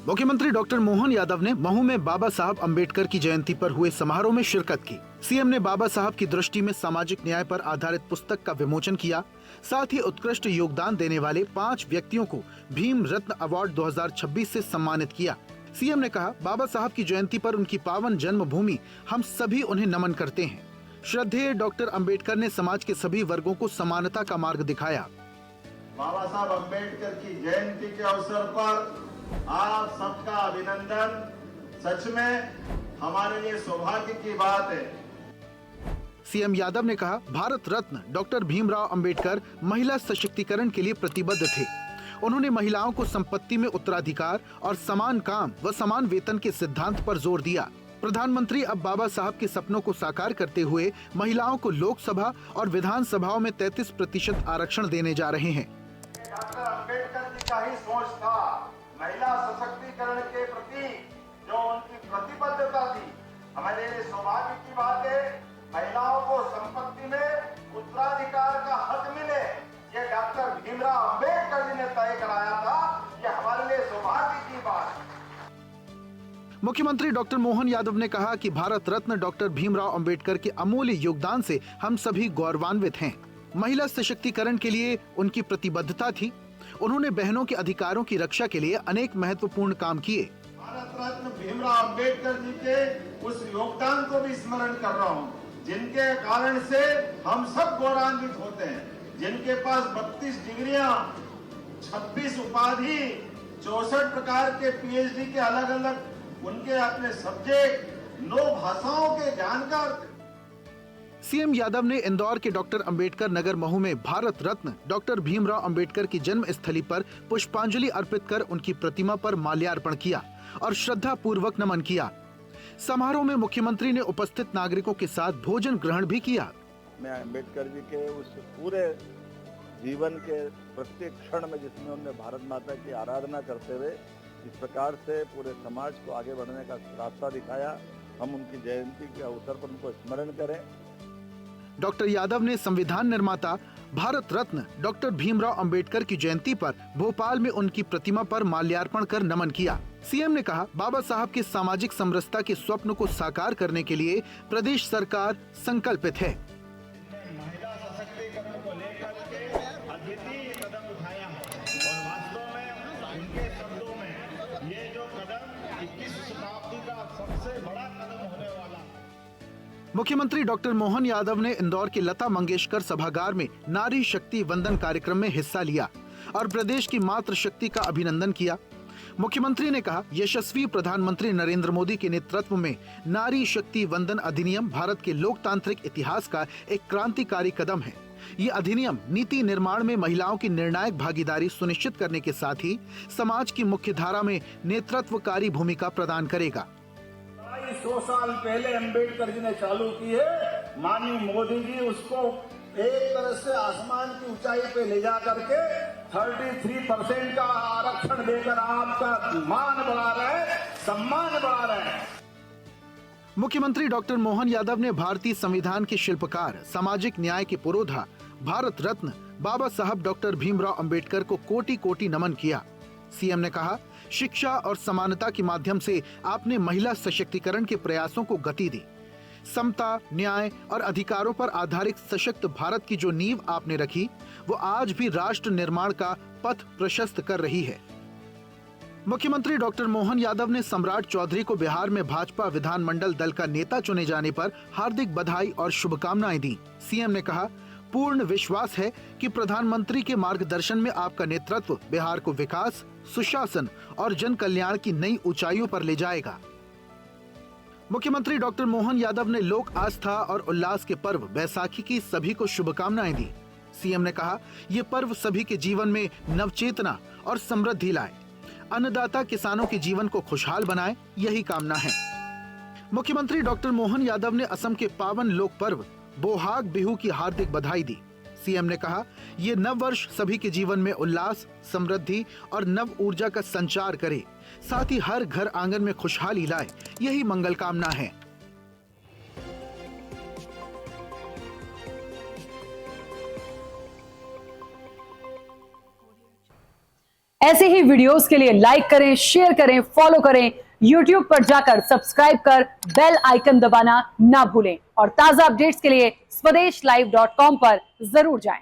मुख्यमंत्री डॉक्टर मोहन यादव ने महू में बाबा साहब अंबेडकर की जयंती पर हुए समारोह में शिरकत की। सीएम ने बाबा साहब की दृष्टि में सामाजिक न्याय पर आधारित पुस्तक का विमोचन किया। साथ ही उत्कृष्ट योगदान देने वाले 5 व्यक्तियों को भीम रत्न अवार्ड 2026 से सम्मानित किया। सीएम ने कहा, बाबा साहब की जयंती पर उनकी पावन जन्मभूमि हम सभी उन्हें नमन करते हैं। श्रद्धेय डॉक्टर अंबेडकर ने समाज के सभी वर्गों को समानता का मार्ग दिखाया। बाबा साहब अंबेडकर की जयंती के अवसर पर आप सबका अभिनंदन सच में हमारे लिए सौभाग्य की बात है। सीएम यादव ने कहा, भारत रत्न डॉक्टर भीमराव अंबेडकर महिला सशक्तिकरण के लिए प्रतिबद्ध थे। उन्होंने महिलाओं को संपत्ति में उत्तराधिकार और समान काम व समान वेतन के सिद्धांत पर जोर दिया। प्रधानमंत्री अब बाबा साहब के सपनों को साकार करते हुए महिलाओं को लोकसभा और विधानसभाओं में 33% आरक्षण देने जा रहे हैं। डॉक्टर अंबेडकर जी का ही सोच था, महिला सशक्तिकरण के प्रति जो उनकी प्रतिबद्धता थी। हमारे लिए सौभाग्य की बात है, महिलाओं को संपत्ति में उत्तराधिकार का हक मिले, ये डॉक्टर भीमराव अंबेडकर जी ने तय कराया था। ये हमारे लिए सौभाग्य की बात है। मुख्यमंत्री डॉक्टर मोहन यादव ने कहा कि भारत रत्न डॉक्टर भीमराव अंबेडकर के अमूल्य योगदान से हम सभी गौरवान्वित हैं। महिला सशक्तिकरण के लिए उनकी प्रतिबद्धता थी। उन्होंने बहनों के अधिकारों की रक्षा के लिए अनेक महत्वपूर्ण काम किए। भारत रत्न भीमराव अंबेडकर जी के उस योगदान को भी स्मरण कर रहा हूँ, जिनके कारण से हम सब गौरवान्वित होते हैं। जिनके पास 32 डिग्रियां, 26 उपाधि, 64 प्रकार के पीएचडी के अलग अलग उनके अपने सब्जेक्ट, 9 भाषाओं के जानकार। सीएम यादव ने इंदौर के डॉक्टर अंबेडकर नगर महू में भारत रत्न डॉक्टर भीमराव अंबेडकर की जन्म स्थली पर पुष्पांजलि अर्पित कर उनकी प्रतिमा पर माल्यार्पण किया और श्रद्धा पूर्वक नमन किया। समारोह में मुख्यमंत्री ने उपस्थित नागरिकों के साथ भोजन ग्रहण भी किया। मैं अंबेडकर जी के उस पूरे जीवन के प्रत्येक क्षण में जिसमें उन्होंने भारत माता की आराधना करते हुए इस प्रकार से पूरे समाज को आगे बढ़ने का रास्ता दिखाया, हम उनकी जयंती के अवसर पर उनको स्मरण करें। डॉक्टर यादव ने संविधान निर्माता भारत रत्न डॉक्टर भीमराव अंबेडकर की जयंती पर भोपाल में उनकी प्रतिमा पर माल्यार्पण कर नमन किया। सीएम ने कहा, बाबा साहब के सामाजिक समरसता के स्वप्न को साकार करने के लिए प्रदेश सरकार संकल्पित है। महिला सशक्तिकरण को लेकर के अद्वितीय कदम उठाया और वास्तव में उनके शब्दों में ये जो कदम 21वीं शताब्दी का सबसे बड़ा कदम होने वाला। मुख्यमंत्री डॉक्टर मोहन यादव ने इंदौर के लता मंगेशकर सभागार में नारी शक्ति वंदन कार्यक्रम में हिस्सा लिया और प्रदेश की मातृ शक्ति का अभिनंदन किया। मुख्यमंत्री ने कहा, यशस्वी प्रधानमंत्री नरेंद्र मोदी के नेतृत्व में नारी शक्ति वंदन अधिनियम भारत के लोकतांत्रिक इतिहास का एक क्रांतिकारी कदम है। ये अधिनियम नीति निर्माण में महिलाओं की निर्णायक भागीदारी सुनिश्चित करने के साथ ही समाज की मुख्य धारा में नेतृत्वकारी भूमिका प्रदान करेगा। 100 साल पहले अंबेडकर जी ने चालू की है, माननीय मोदी जी उसको एक तरह से आसमान की ऊंचाई पे ले जा करके 33% का आरक्षण देकर आपका मान बढ़ा रहे हैं, सम्मान बढ़ा रहे हैं। मुख्यमंत्री डॉक्टर मोहन यादव ने भारतीय संविधान के शिल्पकार, सामाजिक न्याय के पुरोधा भारत रत्न बाबा साहब डॉक्टर भीमराव अंबेडकर को कोटि-कोटि नमन किया। सीएम ने कहा, शिक्षा और समानता के माध्यम से आपने महिला सशक्तिकरण के प्रयासों को गति दी। समता, न्याय और अधिकारों पर आधारित सशक्त भारत की जो नींव आपने रखी, वो आज भी राष्ट्र निर्माण का पथ प्रशस्त कर रही है। मुख्यमंत्री डॉक्टर मोहन यादव ने सम्राट चौधरी को बिहार में भाजपा विधानमंडल दल का नेता चुने जाने पर हार्दिक बधाई और शुभकामनाएं दी। सीएम ने कहा, पूर्ण विश्वास है कि प्रधानमंत्री के मार्गदर्शन में आपका नेतृत्व बिहार को विकास, सुशासन और जन कल्याण की नई ऊंचाइयों पर ले जाएगा। मुख्यमंत्री डॉक्टर मोहन यादव ने लोक आस्था और उल्लास के पर्व बैसाखी की सभी को शुभकामनाएं दी। सीएम ने कहा, ये पर्व सभी के जीवन में नवचेतना और समृद्धि लाए, अन्नदाता किसानों के जीवन को खुशहाल बनाए, यही कामना है। मुख्यमंत्री डॉक्टर मोहन यादव ने असम के पावन लोक पर्व बोहाग बिहू की हार्दिक बधाई दी। सीएम ने कहा, ये नव वर्ष सभी के जीवन में उल्लास, समृद्धि और नव ऊर्जा का संचार करे, साथ ही हर घर आंगन में खुशहाली लाए, यही मंगल कामना है। ऐसे ही वीडियोस के लिए लाइक करें, शेयर करें, फॉलो करें। YouTube पर जाकर सब्सक्राइब कर बेल आइकन दबाना ना भूलें और ताजा अपडेट्स के लिए swedeshlive.com पर जरूर जाएं।